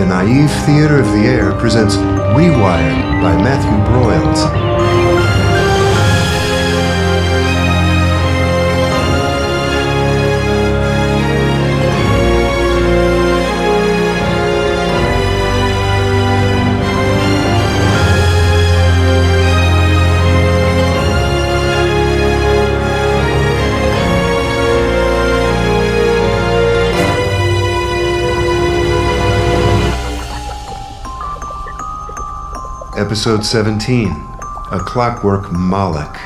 The Naive Theater of the Air presents Rewired by Matthew Broyles. Episode 17, A Clockwork Moloch.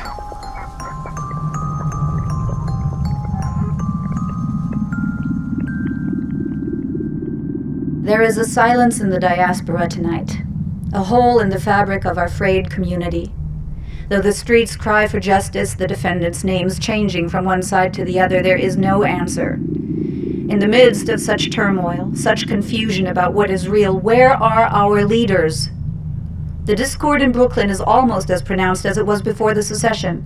There is a silence in the diaspora tonight, a hole in the fabric of our frayed community. Though the streets cry for justice, the defendants' names changing from one side to the other, there is no answer. In the midst of such turmoil, such confusion about what is real, where are our leaders? The discord in Brooklyn is almost as pronounced as it was before the secession.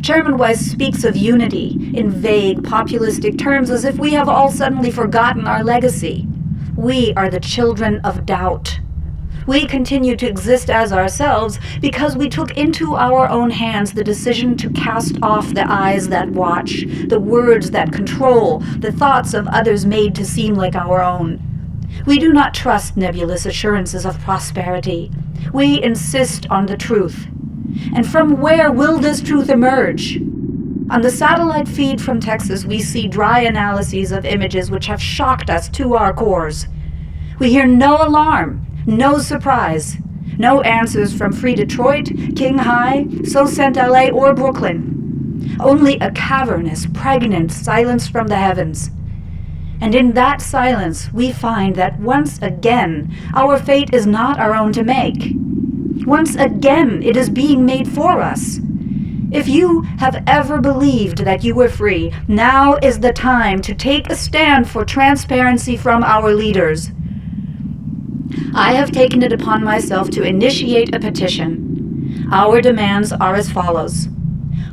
Chairman Weiss speaks of unity in vague, populistic terms as if we have all suddenly forgotten our legacy. We are the children of doubt. We continue to exist as ourselves because we took into our own hands the decision to cast off the eyes that watch, the words that control, the thoughts of others made to seem like our own. We do not trust nebulous assurances of prosperity. We insist on the truth. And from where will this truth emerge? On the satellite feed from Texas, we see dry analyses of images which have shocked us to our cores. We hear no alarm, no surprise, no answers from Free Detroit, King High, So Sent LA, or Brooklyn. Only a cavernous, pregnant silence from the heavens. And in that silence, we find that once again, our fate is not our own to make. Once again, it is being made for us. If you have ever believed that you were free, now is the time to take a stand for transparency from our leaders. I have taken it upon myself to initiate a petition. Our demands are as follows.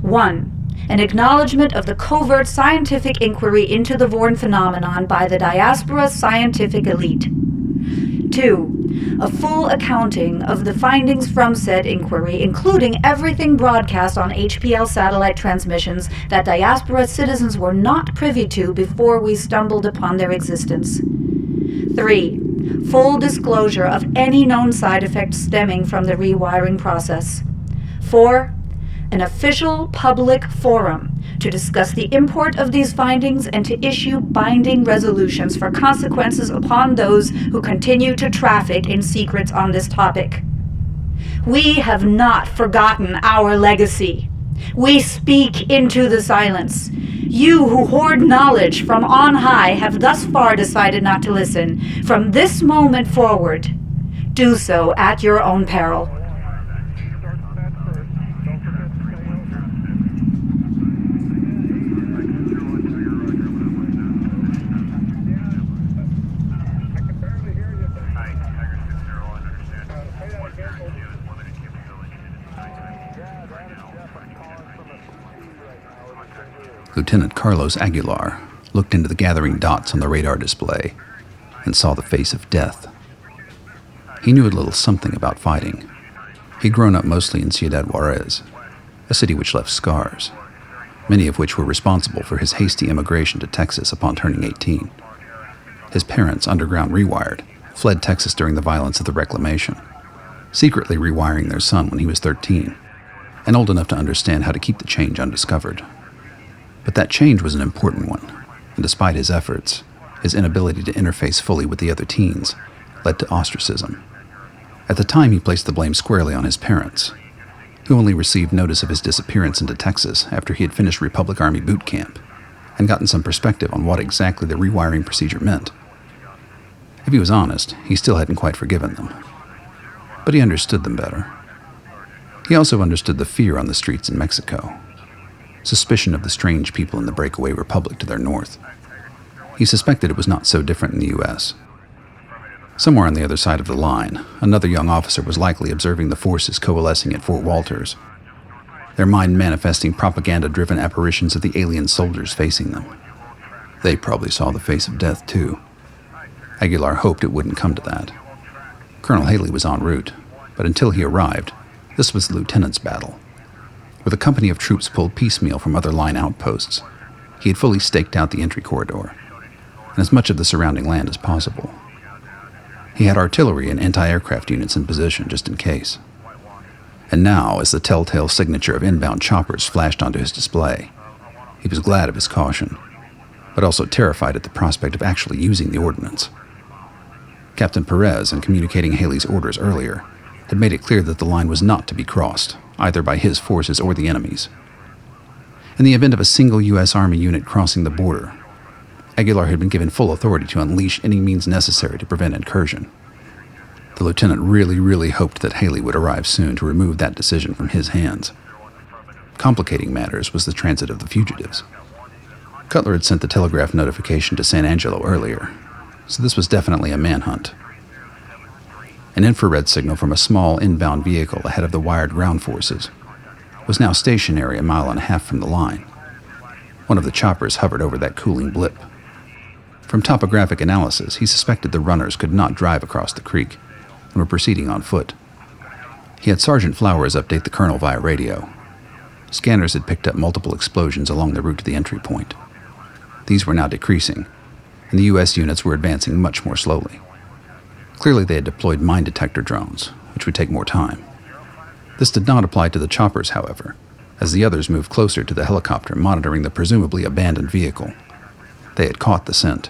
1. An acknowledgement of the covert scientific inquiry into the Vorn phenomenon by the diaspora scientific elite. 2. A full accounting of the findings from said inquiry, including everything broadcast on HPL satellite transmissions that diaspora citizens were not privy to before we stumbled upon their existence. 3. Full disclosure of any known side effects stemming from the rewiring process. 4. An official public forum to discuss the import of these findings and to issue binding resolutions for consequences upon those who continue to traffic in secrets on this topic. We have not forgotten our legacy. We speak into the silence. You who hoard knowledge from on high have thus far decided not to listen. From this moment forward, do so at your own peril. Lieutenant Carlos Aguilar looked into the gathering dots on the radar display and saw the face of death. He knew a little something about fighting. He'd grown up mostly in Ciudad Juarez, a city which left scars, many of which were responsible for his hasty immigration to Texas upon turning 18. His parents, underground Rewired, fled Texas during the violence of the Reclamation, secretly rewiring their son when he was 13, and old enough to understand how to keep the change undiscovered. But that change was an important one, and despite his efforts, his inability to interface fully with the other teens led to ostracism. At the time, he placed the blame squarely on his parents, who only received notice of his disappearance into Texas after he had finished Republic Army boot camp and gotten some perspective on what exactly the rewiring procedure meant. If he was honest, he still hadn't quite forgiven them. But he understood them better. He also understood the fear on the streets in Mexico, suspicion of the strange people in the breakaway republic to their north. He suspected it was not so different in the U.S. Somewhere on the other side of the line, another young officer was likely observing the forces coalescing at Fort Walters, their mind manifesting propaganda-driven apparitions of the alien soldiers facing them. They probably saw the face of death, too. Aguilar hoped it wouldn't come to that. Colonel Haley was en route, but until he arrived, this was the lieutenant's battle. With a company of troops pulled piecemeal from other line outposts, he had fully staked out the entry corridor, and as much of the surrounding land as possible. He had artillery and anti-aircraft units in position just in case. And now, as the telltale signature of inbound choppers flashed onto his display, he was glad of his caution, but also terrified at the prospect of actually using the ordnance. Captain Perez, in communicating Haley's orders earlier, had made it clear that the line was not to be crossed, either by his forces or the enemy's. In the event of a single U.S. Army unit crossing the border, Aguilar had been given full authority to unleash any means necessary to prevent incursion. The lieutenant really hoped that Haley would arrive soon to remove that decision from his hands. Complicating matters was the transit of the fugitives. Cutler had sent the telegraph notification to San Angelo earlier, so this was definitely a manhunt. An infrared signal from a small inbound vehicle ahead of the wired ground forces was now stationary 1.5 miles from the line. One of the choppers hovered over that cooling blip. From topographic analysis, he suspected the runners could not drive across the creek and were proceeding on foot. He had Sergeant Flowers update the colonel via radio. Scanners had picked up multiple explosions along the route to the entry point. These were now decreasing, and the U.S. units were advancing much more slowly. Clearly they had deployed mine detector drones, which would take more time. This did not apply to the choppers, however, as the others moved closer to the helicopter monitoring the presumably abandoned vehicle. They had caught the scent.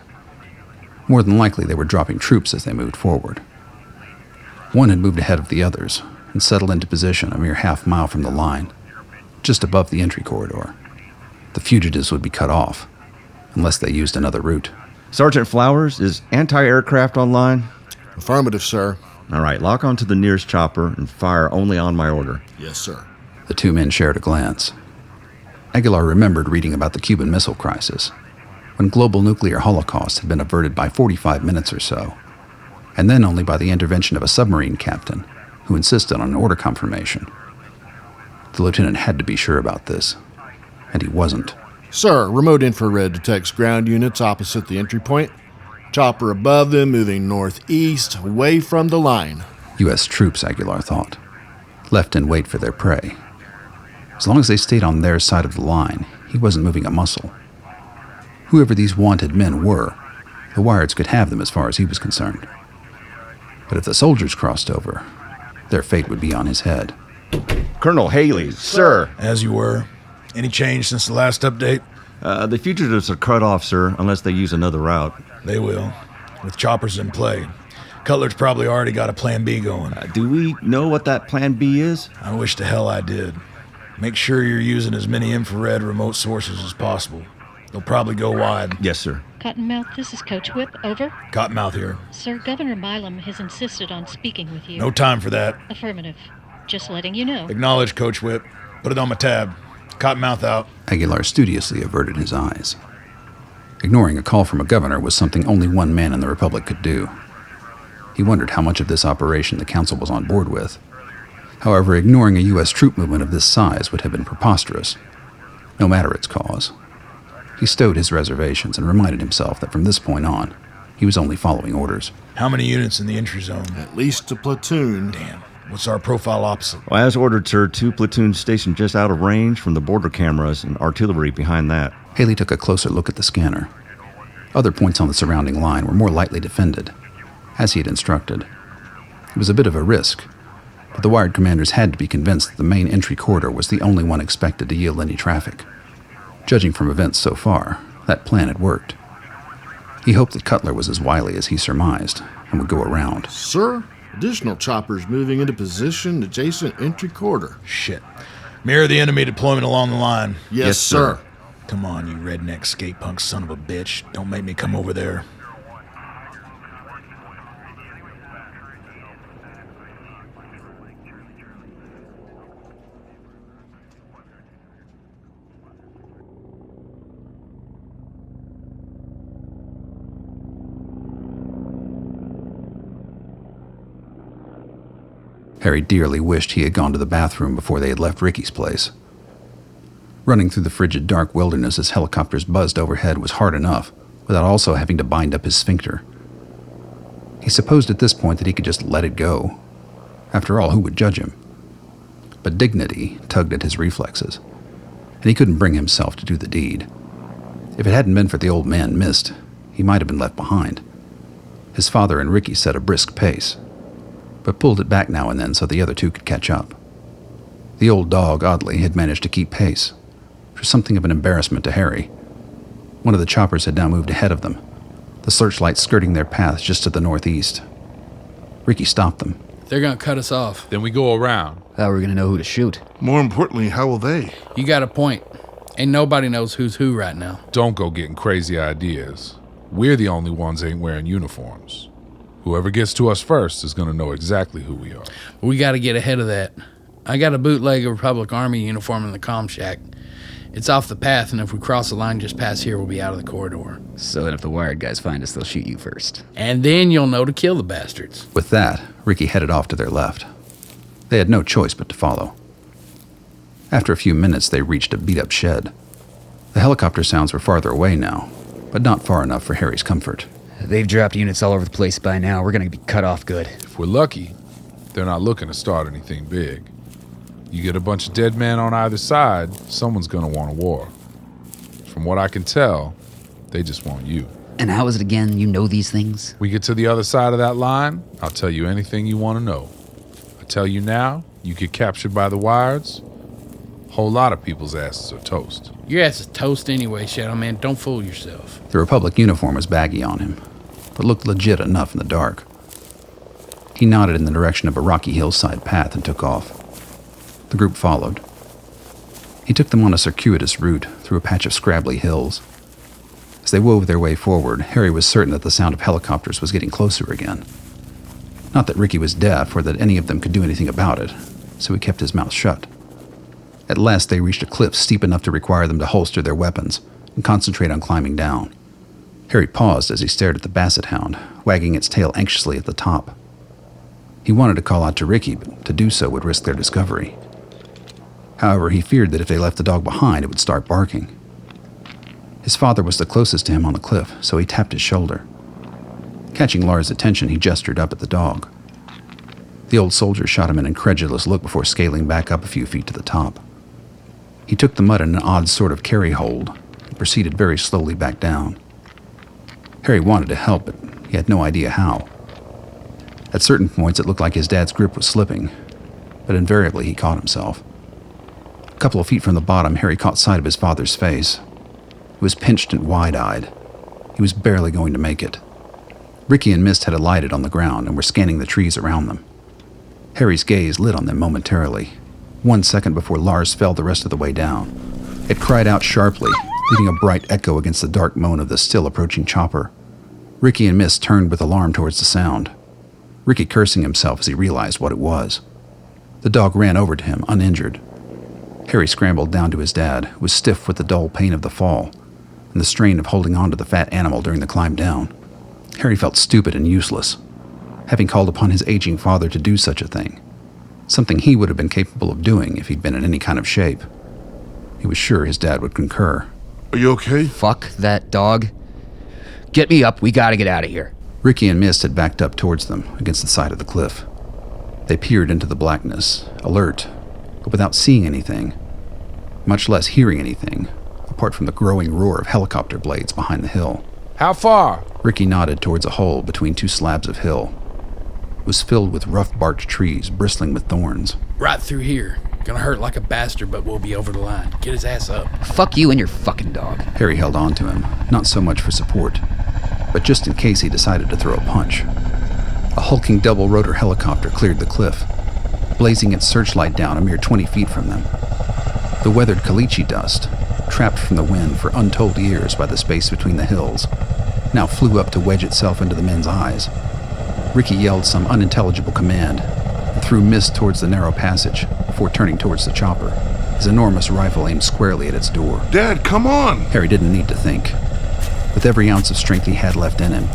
More than likely they were dropping troops as they moved forward. One had moved ahead of the others and settled into position a mere 1/2 mile from the line, just above the entry corridor. The fugitives would be cut off, unless they used another route. Sergeant Flowers, is anti-aircraft online? Affirmative, sir. All right, lock onto the nearest chopper and fire only on my order. Yes, sir. The two men shared a glance. Aguilar remembered reading about the Cuban Missile Crisis, when global nuclear holocaust had been averted by 45 minutes or so, and then only by the intervention of a submarine captain who insisted on an order confirmation. The lieutenant had to be sure about this, and he wasn't. Sir, remote infrared detects ground units opposite the entry point. Chopper above them moving northeast, away from the line. U.S. troops, Aguilar thought, left in wait for their prey. As long as they stayed on their side of the line, he wasn't moving a muscle. Whoever these wanted men were, the Wireds could have them as far as he was concerned. But if the soldiers crossed over, their fate would be on his head. Colonel Haley, sir. As you were. Any change since the last update? The fugitives are cut off, sir, unless they use another route. They will, with choppers in play. Cutler's probably already got a plan B going. Do we know what that plan B is? I wish the hell I did. Make sure you're using as many infrared remote sources as possible. They'll probably go wide. Yes, sir. Cottonmouth, this is Coach Whip. Over. Cottonmouth here. Sir, Governor Milam has insisted on speaking with you. No time for that. Affirmative. Just letting you know. Acknowledge, Coach Whip. Put it on my tab. Cottonmouth out. Aguilar studiously averted his eyes. Ignoring a call from a governor was something only one man in the Republic could do. He wondered how much of this operation the Council was on board with. However, ignoring a U.S. troop movement of this size would have been preposterous, no matter its cause. He stowed his reservations and reminded himself that from this point on, he was only following orders. How many units in the entry zone? At least a platoon. Damn. What's our profile opposite? Well, as ordered, sir, 2 platoons stationed just out of range from the border cameras and artillery behind that. Haley took a closer look at the scanner. Other points on the surrounding line were more lightly defended, as he had instructed. It was a bit of a risk, but the wired commanders had to be convinced that the main entry corridor was the only one expected to yield any traffic. Judging from events so far, that plan had worked. He hoped that Cutler was as wily as he surmised and would go around. Sir, additional choppers moving into position adjacent entry corridor. Shit. Mirror the enemy deployment along the line. Yes, sir. Come on, you redneck skate punk son of a bitch. Don't make me come over there. Harry dearly wished he had gone to the bathroom before they had left Ricky's place. Running through the frigid dark wilderness as helicopters buzzed overhead was hard enough, without also having to bind up his sphincter. He supposed at this point that he could just let it go. After all, who would judge him? But dignity tugged at his reflexes, and he couldn't bring himself to do the deed. If it hadn't been for the old man Myst, he might have been left behind. His father and Ricky set a brisk pace, but pulled it back now and then so the other two could catch up. The old dog, oddly, had managed to keep pace, which was something of an embarrassment to Harry. One of the choppers had now moved ahead of them, the searchlight skirting their path just to the northeast. Ricky stopped them. They're gonna cut us off. Then we go around. How are we gonna know who to shoot? More importantly, how will they? You got a point. Ain't nobody knows who's who right now. Don't go getting crazy ideas. We're the only ones ain't wearing uniforms. Whoever gets to us first is gonna know exactly who we are. We gotta get ahead of that. I got a bootleg Republic Army uniform in the comm shack. It's off the path, and if we cross the line just past here, we'll be out of the corridor. So that if the Wired guys find us, they'll shoot you first. And then you'll know to kill the bastards. With that, Ricky headed off to their left. They had no choice but to follow. After a few minutes, they reached a beat-up shed. The helicopter sounds were farther away now, but not far enough for Harry's comfort. They've dropped units all over the place by now. We're gonna be cut off good. If we're lucky, they're not looking to start anything big. You get a bunch of dead men on either side, someone's gonna want a war. From what I can tell, they just want you. And how is it again you know these things? We get to the other side of that line, I'll tell you anything you want to know. I tell you now, you get captured by the Wireds, whole lot of people's asses are toast. Your ass is toast anyway, Shadow Man. Don't fool yourself. The Republic uniform was baggy on him, but looked legit enough in the dark. He nodded in the direction of a rocky hillside path and took off. The group followed. He took them on a circuitous route through a patch of scrabbly hills. As they wove their way forward, Harry was certain that the sound of helicopters was getting closer again. Not that Ricky was deaf or that any of them could do anything about it, so he kept his mouth shut. At last they reached a cliff steep enough to require them to holster their weapons and concentrate on climbing down. Harry paused as he stared at the basset hound, wagging its tail anxiously at the top. He wanted to call out to Ricky, but to do so would risk their discovery. However, he feared that if they left the dog behind, it would start barking. His father was the closest to him on the cliff, so he tapped his shoulder. Catching Lars' attention, he gestured up at the dog. The old soldier shot him an incredulous look before scaling back up a few feet to the top. He took the mud in an odd sort of carry hold and proceeded very slowly back down. Harry wanted to help, but he had no idea how. At certain points, it looked like his dad's grip was slipping, but invariably he caught himself. A couple of feet from the bottom, Harry caught sight of his father's face. It was pinched and wide-eyed. He was barely going to make it. Ricky and Myst had alighted on the ground and were scanning the trees around them. Harry's gaze lit on them momentarily, 1 second before Lars fell the rest of the way down. It cried out sharply, leaving a bright echo against the dark moan of the still approaching chopper. Ricky and Myst turned with alarm towards the sound, Ricky cursing himself as he realized what it was. The dog ran over to him, uninjured. Harry scrambled down to his dad, who was stiff with the dull pain of the fall and the strain of holding on to the fat animal during the climb down. Harry felt stupid and useless, having called upon his aging father to do such a thing, something he would have been capable of doing if he'd been in any kind of shape. He was sure his dad would concur. Are you okay? Fuck that dog. Get me up, we gotta get out of here. Ricky and Myst had backed up towards them against the side of the cliff. They peered into the blackness, alert, but without seeing anything, much less hearing anything, apart from the growing roar of helicopter blades behind the hill. How far? Ricky nodded towards a hole between two slabs of hill. It was filled with rough-barked trees bristling with thorns. Right through here. Gonna hurt like a bastard, but we'll be over the line. Get his ass up. Fuck you and your fucking dog. Harry held on to him, not so much for support, but just in case he decided to throw a punch. A hulking double-rotor helicopter cleared the cliff, blazing its searchlight down a mere 20 feet from them. The weathered caliche dust, trapped from the wind for untold years by the space between the hills, now flew up to wedge itself into the men's eyes. Ricky yelled some unintelligible command and threw Myst towards the narrow passage before turning towards the chopper, his enormous rifle aimed squarely at its door. Dad, come on! Harry didn't need to think. With every ounce of strength he had left in him,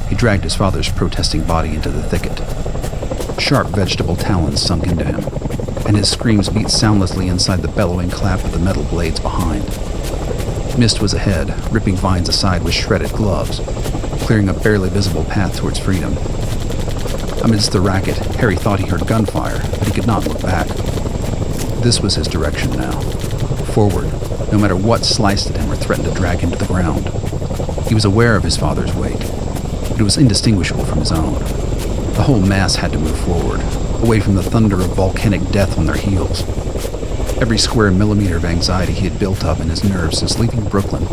he dragged his father's protesting body into the thicket. Sharp vegetable talons sunk into him, and his screams beat soundlessly inside the bellowing clap of the metal blades behind. Myst was ahead, ripping vines aside with shredded gloves. clearing a barely visible path towards freedom. Amidst the racket, Harry thought he heard gunfire, but he could not look back. This was his direction now. Forward, no matter what sliced at him or threatened to drag him to the ground. He was aware of his father's weight, but it was indistinguishable from his own. The whole mass had to move forward, away from the thunder of volcanic death on their heels. Every square millimeter of anxiety he had built up in his nerves since leaving Brooklyn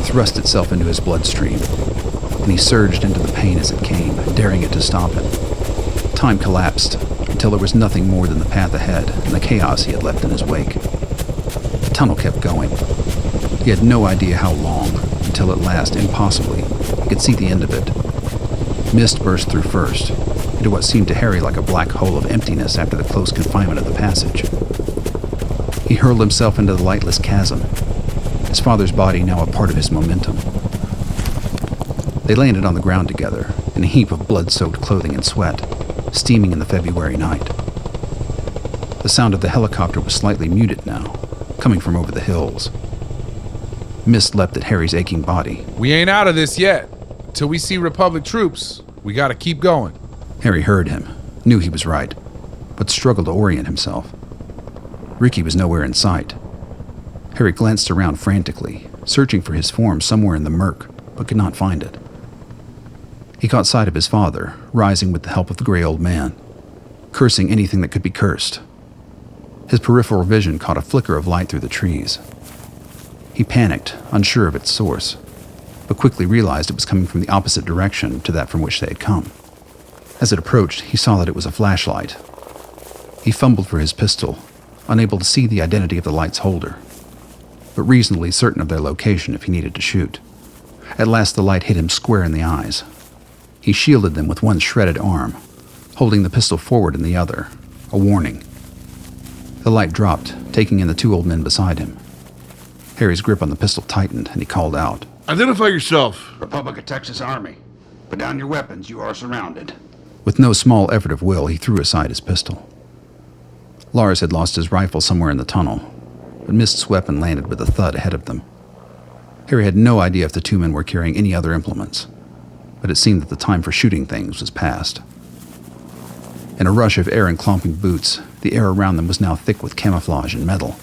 thrust itself into his bloodstream, and he surged into the pain as it came, daring it to stop him. Time collapsed until there was nothing more than the path ahead and the chaos he had left in his wake. The tunnel kept going. He had no idea how long, until at last, impossibly, he could see the end of it. Myst burst through first, into what seemed to Harry like a black hole of emptiness after the close confinement of the passage. He hurled himself into the lightless chasm, his father's body now a part of his momentum. They landed on the ground together, in a heap of blood-soaked clothing and sweat, steaming in the February night. The sound of the helicopter was slightly muted now, coming from over the hills. Myst leapt at Harry's aching body. We ain't out of this yet. Till we see Republic troops, we gotta keep going. Harry heard him, knew he was right, but struggled to orient himself. Ricky was nowhere in sight. Harry glanced around frantically, searching for his form somewhere in the murk, but could not find it. He caught sight of his father, rising with the help of the gray old man, cursing anything that could be cursed. His peripheral vision caught a flicker of light through the trees. He panicked, unsure of its source, but quickly realized it was coming from the opposite direction to that from which they had come. As it approached, he saw that it was a flashlight. He fumbled for his pistol, unable to see the identity of the light's holder, but reasonably certain of their location if he needed to shoot. At last the light hit him square in the eyes. He shielded them with one shredded arm, holding the pistol forward in the other, a warning. The light dropped, taking in the two old men beside him. Harry's grip on the pistol tightened, and he called out. Identify yourself. Republic of Texas Army. Put down your weapons, you are surrounded. With no small effort of will, he threw aside his pistol. Lars had lost his rifle somewhere in the tunnel, but Myst's weapon landed with a thud ahead of them. Harry had no idea if the two men were carrying any other implements, but it seemed that the time for shooting things was past. In a rush of air and clomping boots, the air around them was now thick with camouflage and metal.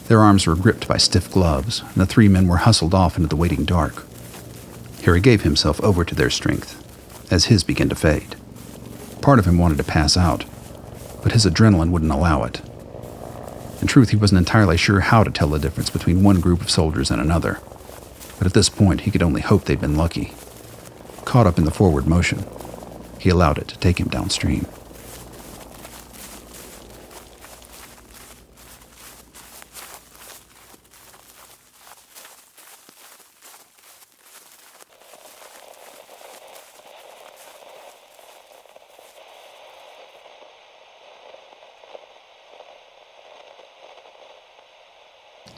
Their arms were gripped by stiff gloves, and the three men were hustled off into the waiting dark. Harry gave himself over to their strength, as his began to fade. Part of him wanted to pass out, but his adrenaline wouldn't allow it. In truth, he wasn't entirely sure how to tell the difference between one group of soldiers and another, but at this point he could only hope they'd been lucky. Caught up in the forward motion, he allowed it to take him downstream.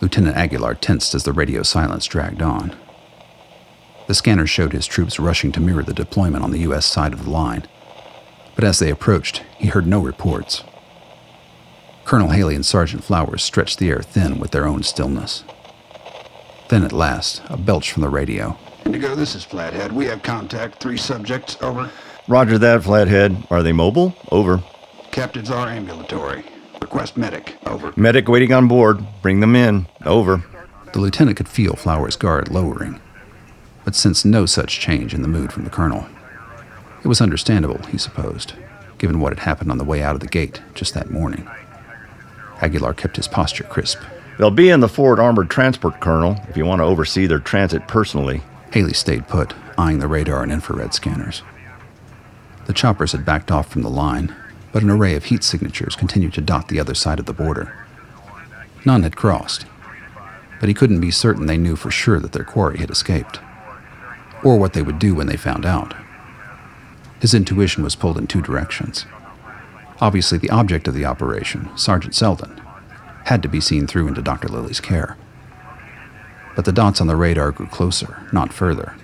Lieutenant Aguilar tensed as the radio silence dragged on. The scanner showed his troops rushing to mirror the deployment on the U.S. side of the line, but as they approached, he heard no reports. Colonel Haley and Sergeant Flowers stretched the air thin with their own stillness. Then at last, a belch from the radio. Indigo, this is Flathead. We have contact. 3 subjects, over. Roger that, Flathead. Are they mobile? Over. Captives are ambulatory. Request medic, over. Medic waiting on board. Bring them in, over. The lieutenant could feel Flowers' guard lowering, but sensed no such change in the mood from the colonel. It was understandable, he supposed, given what had happened on the way out of the gate just that morning. Aguilar kept his posture crisp. They'll be in the forward armored transport, Colonel, if you want to oversee their transit personally. Haley stayed put, eyeing the radar and infrared scanners. The choppers had backed off from the line, but an array of heat signatures continued to dot the other side of the border. None had crossed, but he couldn't be certain they knew for sure that their quarry had escaped, or what they would do when they found out. His intuition was pulled in 2 directions. Obviously, the object of the operation, Sergeant Selden, had to be seen through into Dr. Lilly's care. But the dots on the radar grew closer, not further,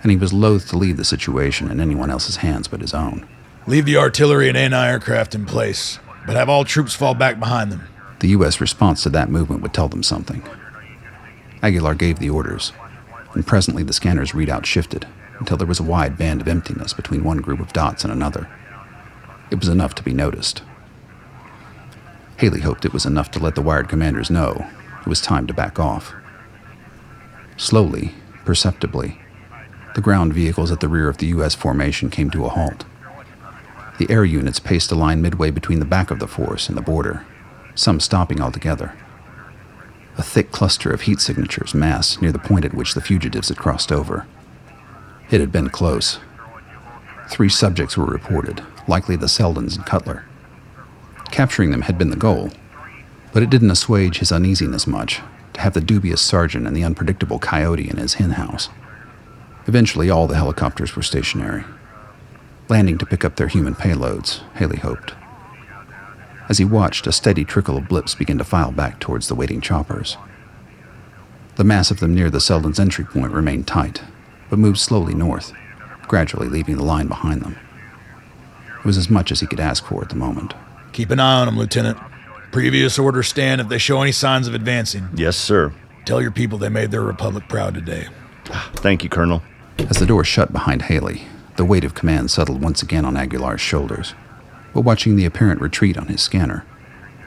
and he was loath to leave the situation in anyone else's hands but his own. Leave the artillery and anti-aircraft in place, but have all troops fall back behind them. The U.S. response to that movement would tell them something. Aguilar gave the orders, and presently the scanner's readout shifted, until there was a wide band of emptiness between one group of dots and another. It was enough to be noticed. Haley hoped it was enough to let the wired commanders know it was time to back off. Slowly, perceptibly, the ground vehicles at the rear of the U.S. formation came to a halt. The air units paced a line midway between the back of the force and the border, some stopping altogether. A thick cluster of heat signatures massed near the point at which the fugitives had crossed over. It had been close. 3 subjects were reported, likely the Seldons and Cutler. Capturing them had been the goal, but it didn't assuage his uneasiness much to have the dubious sergeant and the unpredictable Coyote in his hen house. Eventually, all the helicopters were stationary, landing to pick up their human payloads, Haley hoped. As he watched, a steady trickle of blips begin to file back towards the waiting choppers. The mass of them near the Seldon's entry point remained tight, but moved slowly north, gradually leaving the line behind them. It was as much as he could ask for at the moment. Keep an eye on them, Lieutenant. Previous orders stand if they show any signs of advancing. Yes, sir. Tell your people they made their republic proud today. Thank you, Colonel. As the door shut behind Haley, the weight of command settled once again on Aguilar's shoulders. But watching the apparent retreat on his scanner,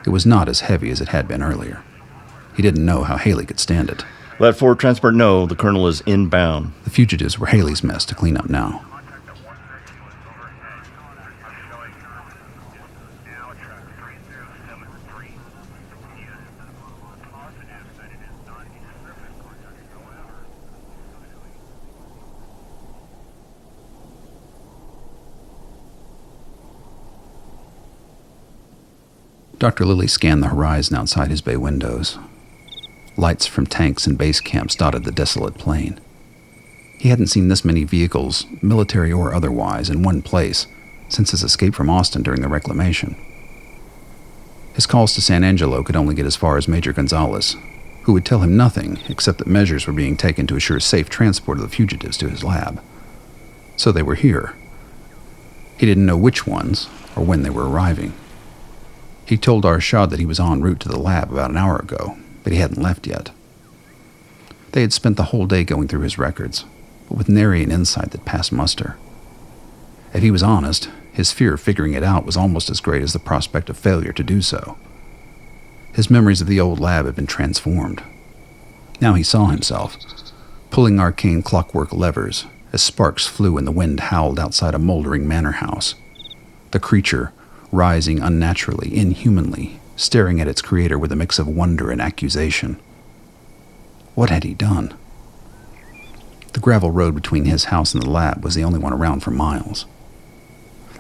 it was not as heavy as it had been earlier. He didn't know how Haley could stand it. Let forward transport know the Colonel is inbound. The fugitives were Haley's mess to clean up now. Dr. Lilly scanned the horizon outside his bay windows. Lights from tanks and base camps dotted the desolate plain. He hadn't seen this many vehicles, military or otherwise, in one place since his escape from Austin during the reclamation. His calls to San Angelo could only get as far as Major Gonzalez, who would tell him nothing except that measures were being taken to assure safe transport of the fugitives to his lab. So they were here. He didn't know which ones or when they were arriving. He told Arshad that he was en route to the lab about an hour ago, but he hadn't left yet. They had spent the whole day going through his records, but with nary an insight that passed muster. If he was honest, his fear of figuring it out was almost as great as the prospect of failure to do so. His memories of the old lab had been transformed. Now he saw himself, pulling arcane clockwork levers as sparks flew and the wind howled outside a moldering manor house. The creature, rising unnaturally, inhumanly, staring at its creator with a mix of wonder and accusation. What had he done? The gravel road between his house and the lab was the only one around for miles.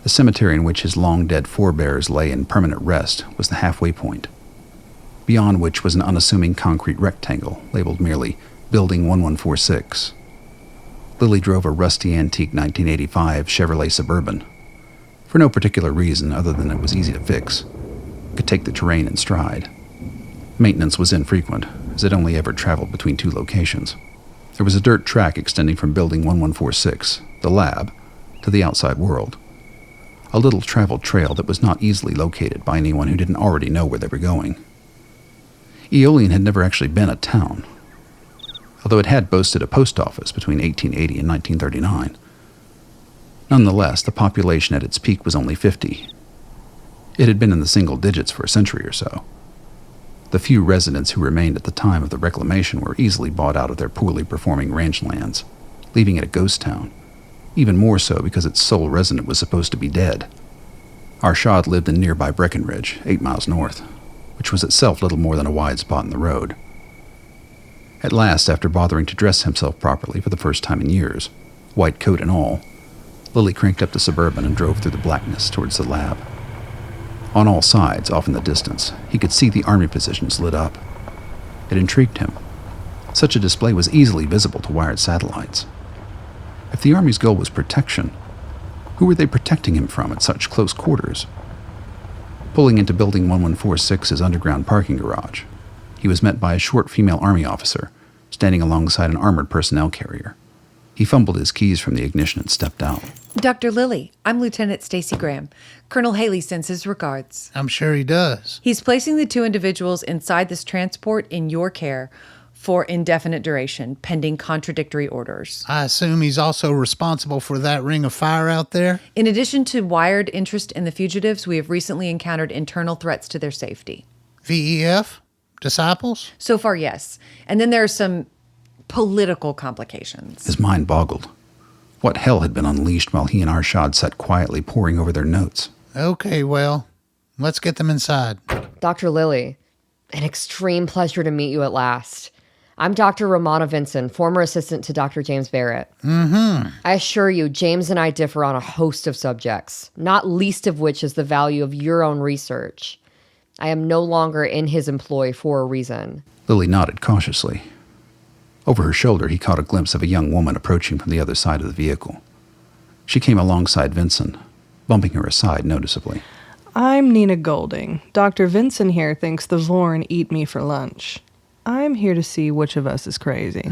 The cemetery in which his long-dead forebears lay in permanent rest was the halfway point, beyond which was an unassuming concrete rectangle labeled merely Building 1146. Lilly drove a rusty antique 1985 Chevrolet Suburban. For no particular reason other than it was easy to fix, could take the terrain in stride. Maintenance was infrequent, as it only ever traveled between 2 locations. There was a dirt track extending from Building 1146, the lab, to the outside world. A little traveled trail that was not easily located by anyone who didn't already know where they were going. Aeolian had never actually been a town, although it had boasted a post office between 1880 and 1939. Nonetheless, the population at its peak was only 50. It had been in the single digits for a century or so. The few residents who remained at the time of the reclamation were easily bought out of their poorly performing ranch lands, leaving it a ghost town, even more so because its sole resident was supposed to be dead. Arshad lived in nearby Breckenridge, 8 miles north, which was itself little more than a wide spot in the road. At last, after bothering to dress himself properly for the first time in years, white coat and all, Lilly cranked up the Suburban and drove through the blackness towards the lab. On all sides, off in the distance, he could see the army positions lit up. It intrigued him. Such a display was easily visible to wired satellites. If the army's goal was protection, who were they protecting him from at such close quarters? Pulling into Building 1146's underground parking garage, he was met by a short female army officer standing alongside an armored personnel carrier. He fumbled his keys from the ignition and stepped out. Dr. Lilly, I'm Lieutenant Stacy Graham. Colonel Haley sends his regards. I'm sure he does. He's placing the 2 individuals inside this transport in your care. for indefinite duration, pending contradictory orders. I assume he's also responsible for that ring of fire out there? In addition to wired interest in the fugitives, we have recently encountered internal threats to their safety. VEF? Disciples? So far, yes. And then there are some political complications. His mind boggled. What hell had been unleashed while he and Arshad sat quietly poring over their notes? Okay, well, let's get them inside. Dr. Lilly, an extreme pleasure to meet you at last. I'm Dr. Romana Vinson, former assistant to Dr. James Barrett. Mm-hmm. I assure you, James and I differ on a host of subjects, not least of which is the value of your own research. I am no longer in his employ for a reason. Lilly nodded cautiously. Over her shoulder, he caught a glimpse of a young woman approaching from the other side of the vehicle. She came alongside Vinson, bumping her aside noticeably. I'm Nina Golding. Dr. Vinson here thinks the Vorn eat me for lunch. I'm here to see which of us is crazy.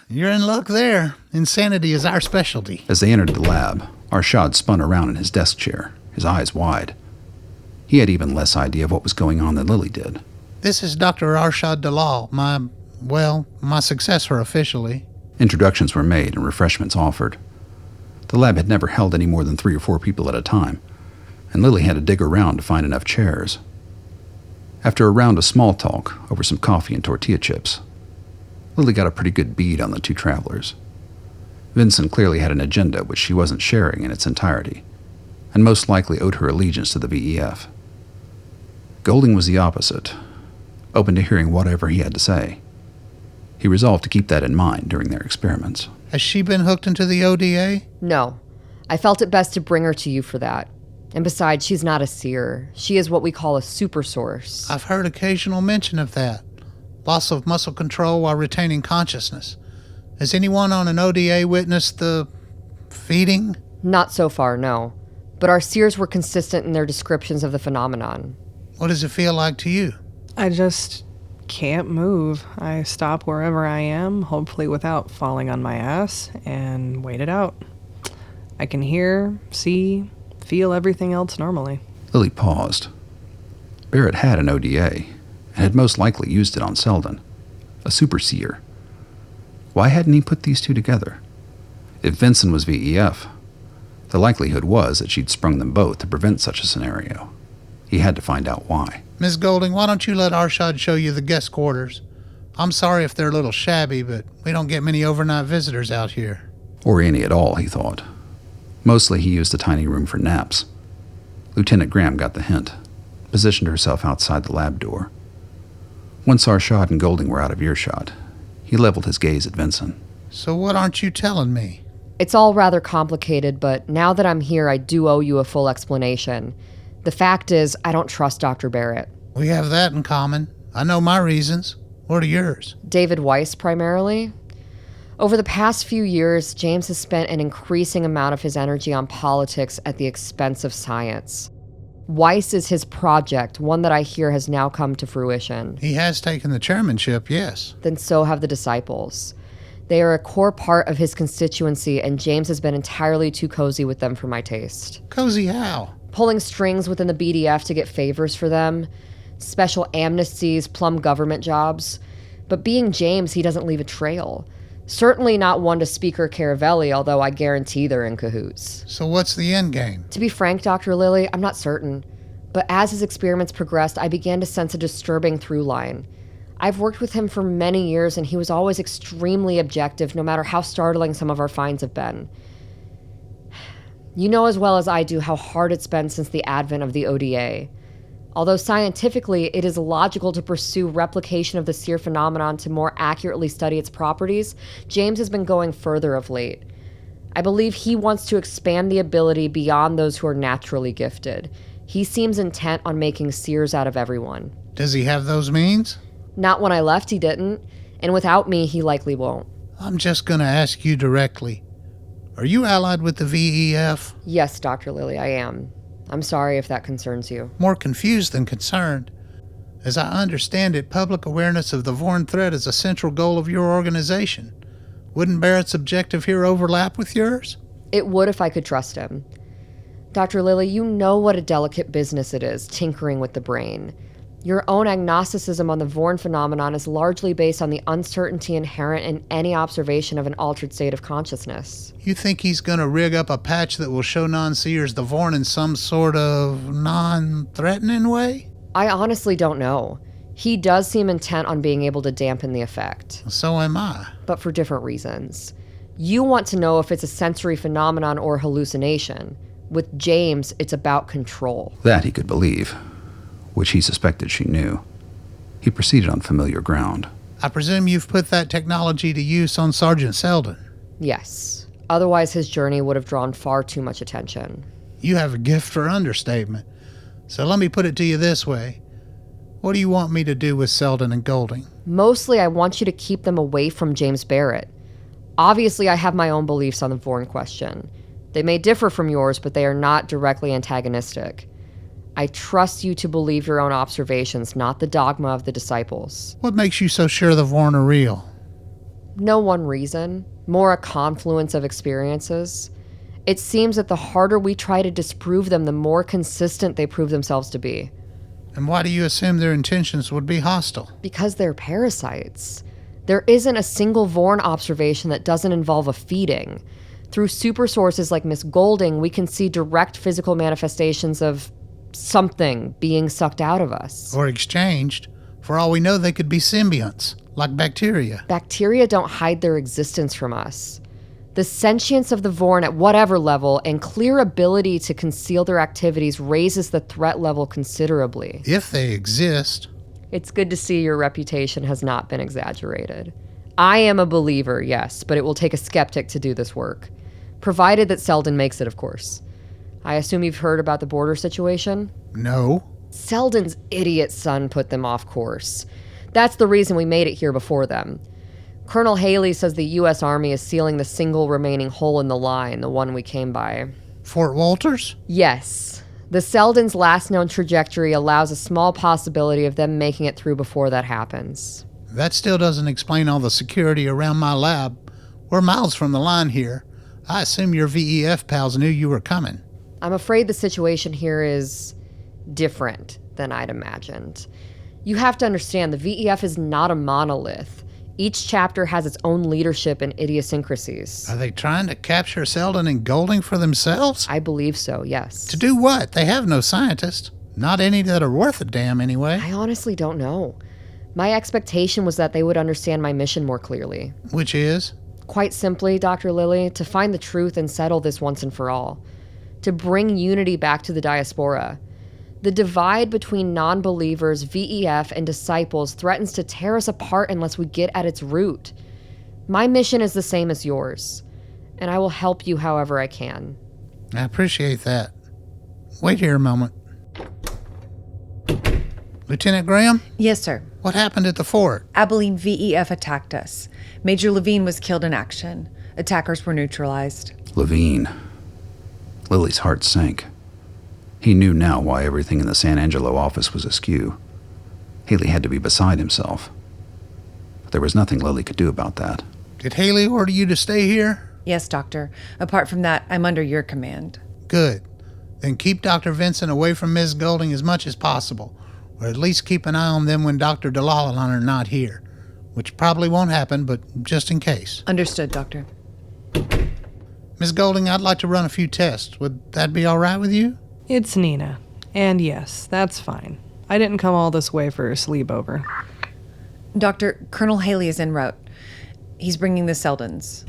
You're in luck there. Insanity is our specialty. As they entered the lab, Arshad spun around in his desk chair, his eyes wide. He had even less idea of what was going on than Lilly did. This is Dr. Arshad Dalal, my successor officially. Introductions were made and refreshments offered. The lab had never held any more than 3 or 4 people at a time, and Lilly had to dig around to find enough chairs. After a round of small talk over some coffee and tortilla chips, Lilly got a pretty good bead on the 2 travelers. Vinson clearly had an agenda which she wasn't sharing in its entirety, and most likely owed her allegiance to the VEF. Golding was the opposite, open to hearing whatever he had to say. He resolved to keep that in mind during their experiments. Has she been hooked into the ODA? No. I felt it best to bring her to you for that. And besides, she's not a seer. She is what we call a super source. I've heard occasional mention of that. Loss of muscle control while retaining consciousness. Has anyone on an ODA witnessed the feeding? Not so far, no. But our seers were consistent in their descriptions of the phenomenon. What does it feel like to you? I just can't move. I stop wherever I am, hopefully without falling on my ass, and wait it out. I can hear, see, feel everything else normally. Lilly paused. Barrett had an ODA, and had most likely used it on Selden, a super seer. Why hadn't he put these 2 together? If Vinson was VEF, the likelihood was that she'd sprung them both to prevent such a scenario. He had to find out why. Miss Golding, why don't you let Arshad show you the guest quarters? I'm sorry if they're a little shabby, but we don't get many overnight visitors out here. Or any at all, he thought. Mostly he used the tiny room for naps. Lieutenant Graham got the hint, positioned herself outside the lab door. Once Arshad and Golding were out of earshot, he leveled his gaze at Vinson. So what aren't you telling me? It's all rather complicated, but now that I'm here, I do owe you a full explanation. The fact is, I don't trust Dr. Barrett. We have that in common. I know my reasons. What are yours? David Weiss, primarily. Over the past few years, James has spent an increasing amount of his energy on politics at the expense of science. Weiss is his project, one that I hear has now come to fruition. He has taken the chairmanship, yes. Then so have the disciples. They are a core part of his constituency, and James has been entirely too cozy with them for my taste. Cozy how? Pulling strings within the BDF to get favors for them, special amnesties, plum government jobs. But being James, he doesn't leave a trail. Certainly not one to Speaker Caravelli, although I guarantee they're in cahoots. So what's the end game? To be frank, Dr. Lilly, I'm not certain. But as his experiments progressed, I began to sense a disturbing through line. I've worked with him for many years, and he was always extremely objective, no matter how startling some of our finds have been. You know as well as I do how hard it's been since the advent of the ODA. Although scientifically, it is logical to pursue replication of the seer phenomenon to more accurately study its properties, James has been going further of late. I believe he wants to expand the ability beyond those who are naturally gifted. He seems intent on making seers out of everyone. Does he have those means? Not when I left, he didn't. And without me, he likely won't. I'm just going to ask you directly. Are you allied with the VEF? Yes, Dr. Lilly, I am. I'm sorry if that concerns you. More confused than concerned. As I understand it, public awareness of the Vorn threat is a central goal of your organization. Wouldn't Barrett's objective here overlap with yours? It would if I could trust him. Dr. Lilly, you know what a delicate business it is, tinkering with the brain. Your own agnosticism on the Vorn phenomenon is largely based on the uncertainty inherent in any observation of an altered state of consciousness. You think he's going to rig up a patch that will show non-seers the Vorn in some sort of non-threatening way? I honestly don't know. He does seem intent on being able to dampen the effect. So am I. But for different reasons. You want to know if it's a sensory phenomenon or hallucination. With James, it's about control. That he could believe, which he suspected she knew. He proceeded on familiar ground. I presume you've put that technology to use on Sergeant Selden? Yes. Otherwise, his journey would have drawn far too much attention. You have a gift for understatement. So let me put it to you this way. What do you want me to do with Selden and Golding? Mostly, I want you to keep them away from James Barrett. Obviously, I have my own beliefs on the Vorn question. They may differ from yours, but they are not directly antagonistic. I trust you to believe your own observations, not the dogma of the disciples. What makes you so sure the Vorn are real? No one reason, more a confluence of experiences. It seems that the harder we try to disprove them, the more consistent they prove themselves to be. And why do you assume their intentions would be hostile? Because they're parasites. There isn't a single Vorn observation that doesn't involve a feeding. Through super sources like Miss Golding, we can see direct physical manifestations of something being sucked out of us. Or exchanged. For all we know, they could be symbionts, like bacteria. Bacteria don't hide their existence from us. The sentience of the Vorn at whatever level and clear ability to conceal their activities raises the threat level considerably. If they exist. It's good to see your reputation has not been exaggerated. I am a believer, yes, but it will take a skeptic to do this work. Provided that Selden makes it, of course. I assume you've heard about the border situation? No. Selden's idiot son put them off course. That's the reason we made it here before them. Colonel Haley says the U.S. Army is sealing the single remaining hole in the line, the one we came by. Fort Walters? Yes. The Selden's last known trajectory allows a small possibility of them making it through before that happens. That still doesn't explain all the security around my lab. We're miles from the line here. I assume your VEF pals knew you were coming. I'm afraid the situation here is different than I'd imagined. You have to understand, the VEF is not a monolith. Each chapter has its own leadership and idiosyncrasies. Are they trying to capture Selden and Golding for themselves? I believe so, yes. To do what? They have no scientists. Not any that are worth a damn, anyway. I honestly don't know. My expectation was that they would understand my mission more clearly. Which is? Quite simply, Dr. Lilly, to find the truth and settle this once and for all. To bring unity back to the diaspora. The divide between non-believers, VEF, and disciples threatens to tear us apart unless we get at its root. My mission is the same as yours, and I will help you however I can. I appreciate that. Wait here a moment. Lieutenant Graham? Yes, sir. What happened at the fort? Abilene VEF attacked us. Major Levine was killed in action. Attackers were neutralized. Levine. Lily's heart sank. He knew now why everything in the San Angelo office was askew. Haley had to be beside himself. But there was nothing Lily could do about that. Did Haley order you to stay here? Yes, Doctor. Apart from that, I'm under your command. Good. Then keep Dr. Vinson away from Ms. Golding as much as possible, or at least keep an eye on them when Dr. Delalan are not here, which probably won't happen, but just in case. Understood, Doctor. Ms. Golding, I'd like to run a few tests. Would that be all right with you? It's Nina. And yes, that's fine. I didn't come all this way for a sleepover. Doctor, Colonel Haley is en route. He's bringing the Seldens.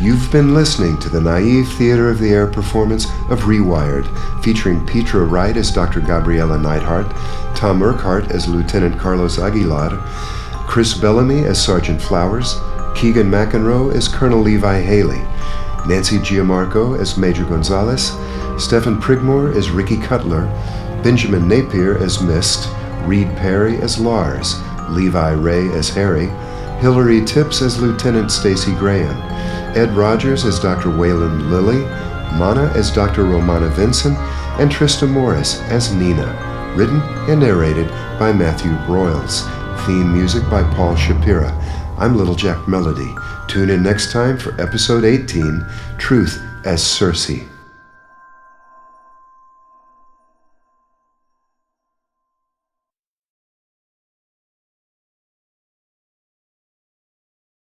You've been listening to the Naive Theater of the Air performance of Rewired, featuring Petra Wright as Dr. Gabriella Neithardt, Tom Urquhart as Lieutenant Carlos Aguilar, Chris Bellomy as Sergeant Flowers, Keegan McInroe as Colonel Levi Haley. Nancy Giammarco as Major Gonzalez, Stefan Prigmore as Ricky Cutler, Benjamin Napier as Myst, Reid Perry as Lars, Levi Ray as Harry, Hilary Tips as Lieutenant Stacy Graham, Ed Rogers as Dr. Waylon Lilly, Monna as Dr. Romana Vinson, and Trista Morris as Nina. Written and narrated by Matthew Broyles. Theme music by Paul Shapira. I'm Little Jack Melody. Tune in next time for episode 18, Truth as Circe.